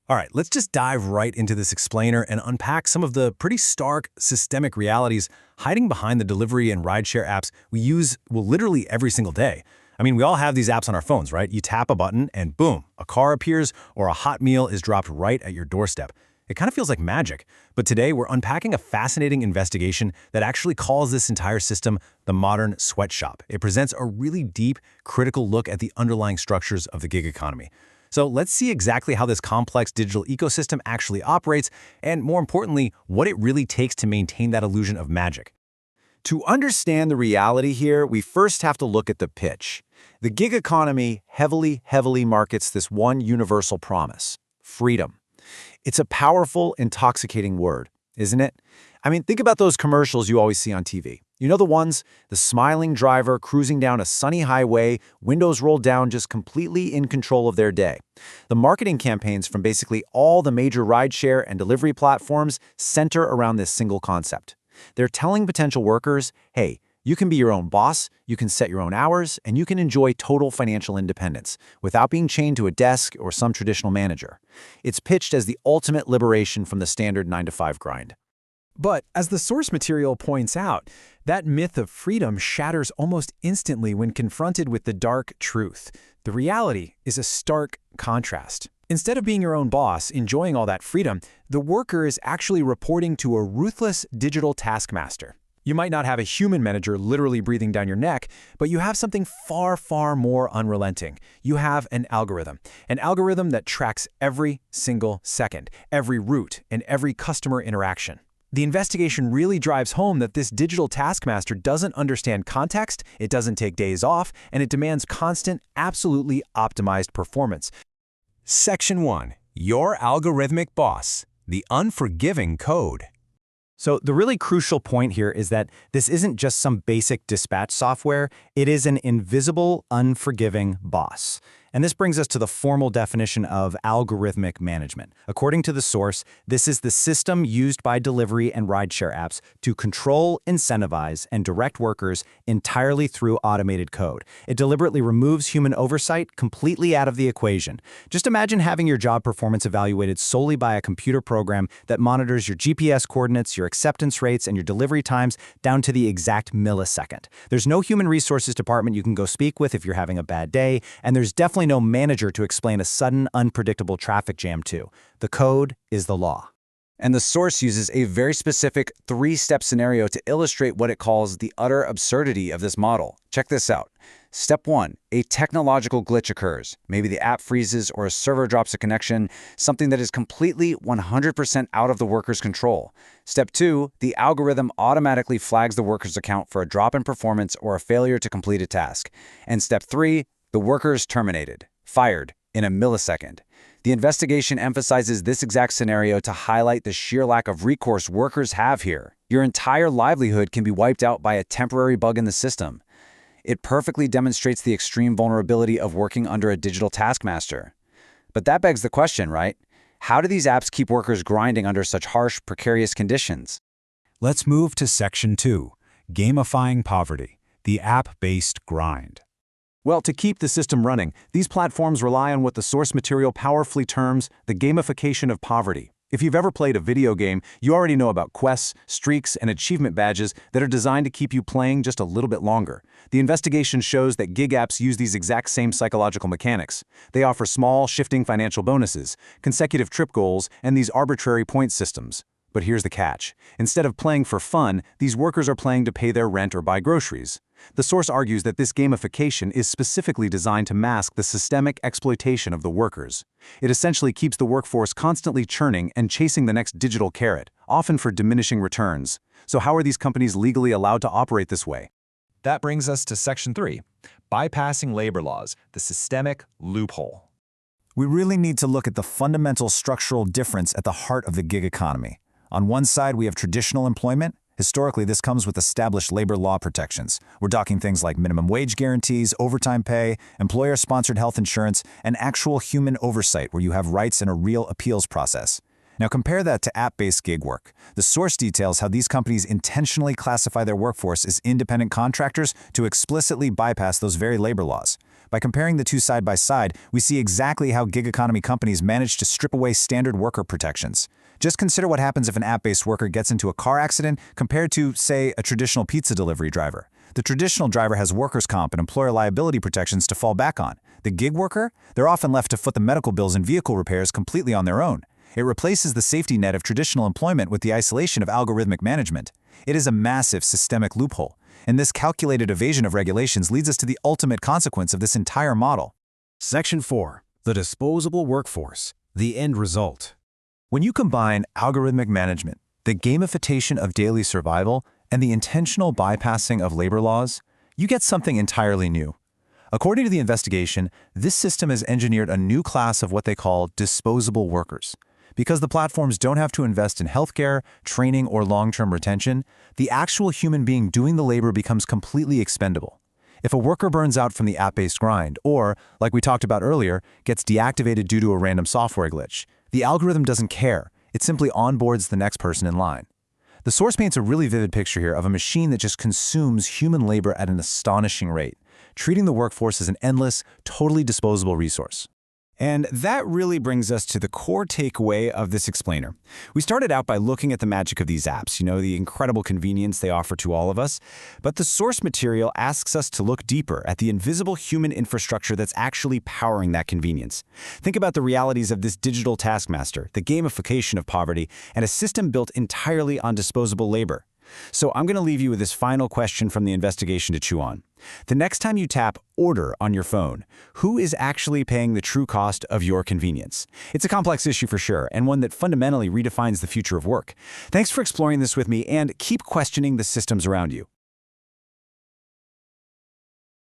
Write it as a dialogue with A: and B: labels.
A: All right, let's just dive right into this explainer and unpack some of the pretty stark systemic realities hiding behind the delivery and rideshare apps we use, well, literally every single day. I mean, we all have these apps on our phones, right? You tap a button and boom, a car appears or a hot meal is dropped right at your doorstep. It kind of feels like magic. But today, we're unpacking a fascinating investigation that actually calls this entire system the modern sweatshop. It presents a really deep, critical look at the underlying structures of the gig economy. So let's see exactly how this complex digital ecosystem actually operates, and more importantly, what it really takes to maintain that illusion of magic.
B: To understand the reality here, we first have to look at the pitch. The gig economy heavily markets this one universal promise: freedom. It's a powerful, intoxicating word, isn't it? I mean, think about those commercials you always see on TV. You know the ones? The smiling driver cruising down a sunny highway, windows rolled down, just completely in control of their day. The marketing campaigns from basically all the major rideshare and delivery platforms center around this single concept. They're telling potential workers, hey, you can be your own boss, you can set your own hours, and you can enjoy total financial independence without being chained to a desk or some traditional manager. It's pitched as the ultimate liberation from the standard 9-to-5 grind.
C: But as the source material points out, that myth of freedom shatters almost instantly when confronted with the dark truth. The reality is a stark contrast. Instead of being your own boss, enjoying all that freedom, the worker is actually reporting to a ruthless digital taskmaster. You might not have a human manager literally breathing down your neck, but you have something far more unrelenting. You have an algorithm that tracks every single second, every route, and every customer interaction. The investigation really drives home that this digital taskmaster doesn't understand context, it doesn't take days off, and it demands constant, absolutely optimized performance.
A: Section 1. Your Algorithmic Boss, the Unforgiving Code.
B: So the really crucial point here is that this isn't just some basic dispatch software, it is an invisible, unforgiving boss. And this brings us to the formal definition of algorithmic management. According to the source, this is the system used by delivery and rideshare apps to control, incentivize, and direct workers entirely through automated code. It deliberately removes human oversight completely out of the equation. Just imagine having your job performance evaluated solely by a computer program that monitors your GPS coordinates, your acceptance rates, and your delivery times down to the exact millisecond. There's no human resources department you can go speak with if you're having a bad day, and there's definitely no manager to explain a sudden, unpredictable traffic jam to. The code is the law. And the source uses a very specific three-step scenario to illustrate what it calls the utter absurdity of this model. Check this out. Step 1, a technological glitch occurs. Maybe the app freezes or a server drops a connection, something that is completely 100% out of the worker's control. Step 2, the algorithm automatically flags the worker's account for a drop in performance or a failure to complete a task. And step 3, the worker is terminated, fired, in a millisecond. The investigation emphasizes this exact scenario to highlight the sheer lack of recourse workers have here. Your entire livelihood can be wiped out by a temporary bug in the system. It perfectly demonstrates the extreme vulnerability of working under a digital taskmaster. But that begs the question, right? How do these apps keep workers grinding under such harsh, precarious conditions?
A: Let's move to Section 2, Gamifying Poverty, the app-based grind. Well, to keep the system running, these platforms rely on what the source material powerfully terms the gamification of poverty. If you've ever played a video game, you already know about quests, streaks, and achievement badges that are designed to keep you playing just a little bit longer. The investigation shows that gig apps use these exact same psychological mechanics. They offer small, shifting financial bonuses, consecutive trip goals, and these arbitrary point systems. But here's the catch. Instead of playing for fun, these workers are playing to pay their rent or buy groceries. The source argues that this gamification is specifically designed to mask the systemic exploitation of the workers. It essentially keeps the workforce constantly churning and chasing the next digital carrot, often for diminishing returns. So how are these companies legally allowed to operate this way?
C: That brings us to Section 3, bypassing labor laws, the systemic loophole.
B: We really need to look at the fundamental structural difference at the heart of the gig economy. On one side, we have traditional employment. Historically, this comes with established labor law protections. We're talking things like minimum wage guarantees, overtime pay, employer-sponsored health insurance, and actual human oversight where you have rights and a real appeals process. Now compare that to app-based gig work. The source details how these companies intentionally classify their workforce as independent contractors to explicitly bypass those very labor laws.
A: By comparing the two side by side, we see exactly how gig economy companies manage to strip away standard worker protections. Just consider what happens if an app-based worker gets into a car accident compared to, say, a traditional pizza delivery driver. The traditional driver has workers' comp and employer liability protections to fall back on. The gig worker? They're often left to foot the medical bills and vehicle repairs completely on their own. It replaces the safety net of traditional employment with the isolation of algorithmic management. It is a massive systemic loophole, and this calculated evasion of regulations leads us to the ultimate consequence of this entire model.
C: Section 4. The disposable workforce. The end result.
A: When you combine algorithmic management, the gamification of daily survival, and the intentional bypassing of labor laws, you get something entirely new. According to the investigation, this system has engineered a new class of what they call disposable workers. Because the platforms don't have to invest in healthcare, training, or long-term retention, the actual human being doing the labor becomes completely expendable. If a worker burns out from the app-based grind, or, like we talked about earlier, gets deactivated due to a random software glitch, the algorithm doesn't care. It simply onboards the next person in line. The source paints a really vivid picture here of a machine that just consumes human labor at an astonishing rate, treating the workforce as an endless, totally disposable resource.
B: And that really brings us to the core takeaway of this explainer. We started out by looking at the magic of these apps, the incredible convenience they offer to all of us. But the source material asks us to look deeper at the invisible human infrastructure that's actually powering that convenience. Think about the realities of this digital taskmaster, the gamification of poverty, and a system built entirely on disposable labor. So I'm going to leave you with this final question from the investigation to chew on. The next time you tap Order on your phone, who is actually paying the true cost of your convenience? It's a complex issue for sure, and one that fundamentally redefines the future of work. Thanks for exploring this with me, and keep questioning the systems around you.